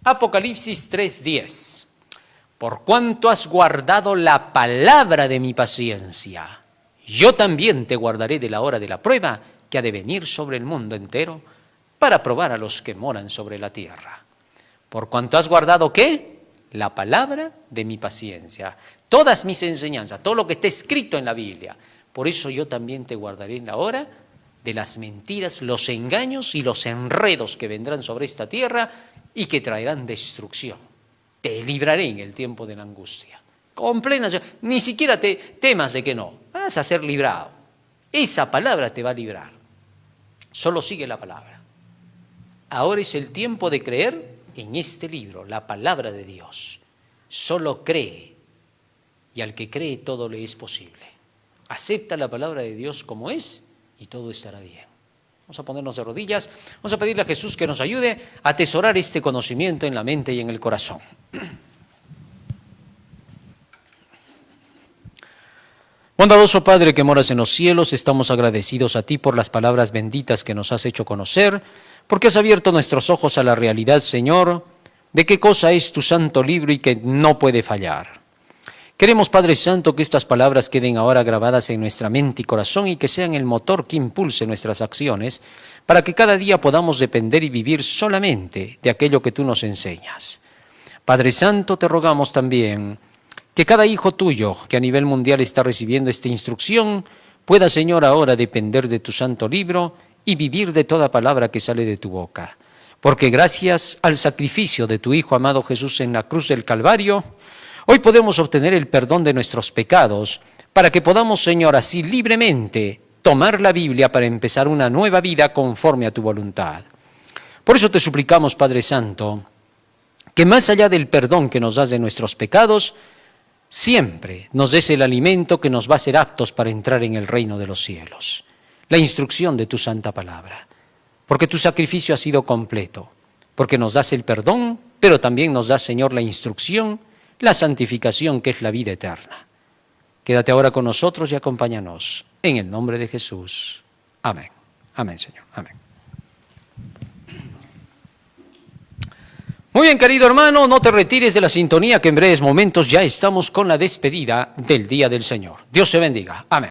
Apocalipsis 3:10. Por cuanto has guardado la palabra de mi paciencia, yo también te guardaré de la hora de la prueba que ha de venir sobre el mundo entero para probar a los que moran sobre la tierra. Por cuanto has guardado, ¿qué? La palabra de mi paciencia. Todas mis enseñanzas, todo lo que está escrito en la Biblia. Por eso yo también te guardaré en la hora de las mentiras, los engaños y los enredos que vendrán sobre esta tierra y que traerán destrucción. Te libraré en el tiempo de la angustia. Con plena, ni siquiera te temas de que no. Vas a ser librado. Esa palabra te va a librar. Solo sigue la palabra. Ahora es el tiempo de creer en este libro, la palabra de Dios. Solo cree. Y al que cree todo le es posible. Acepta la palabra de Dios como es y todo estará bien. Vamos a ponernos de rodillas. Vamos a pedirle a Jesús que nos ayude a atesorar este conocimiento en la mente y en el corazón. Bondadoso Padre que moras en los cielos, estamos agradecidos a ti por las palabras benditas que nos has hecho conocer, porque has abierto nuestros ojos a la realidad, Señor, de qué cosa es tu santo libro y que no puede fallar. Queremos, Padre Santo, que estas palabras queden ahora grabadas en nuestra mente y corazón y que sean el motor que impulse nuestras acciones para que cada día podamos depender y vivir solamente de aquello que tú nos enseñas. Padre Santo, te rogamos también que cada hijo tuyo que a nivel mundial está recibiendo esta instrucción pueda, Señor, ahora depender de tu santo libro y vivir de toda palabra que sale de tu boca. Porque gracias al sacrificio de tu Hijo amado Jesús en la cruz del Calvario, hoy podemos obtener el perdón de nuestros pecados para que podamos, Señor, así libremente tomar la Biblia para empezar una nueva vida conforme a tu voluntad. Por eso te suplicamos, Padre Santo, que más allá del perdón que nos das de nuestros pecados, siempre nos des el alimento que nos va a hacer aptos para entrar en el reino de los cielos, la instrucción de tu santa palabra, porque tu sacrificio ha sido completo, porque nos das el perdón, pero también nos das, Señor, la instrucción, la santificación que es la vida eterna. Quédate ahora con nosotros y acompáñanos. En el nombre de Jesús. Amén. Amén, Señor. Amén. Muy bien, querido hermano, no te retires de la sintonía que en breves momentos ya estamos con la despedida del Día del Señor. Dios te bendiga. Amén.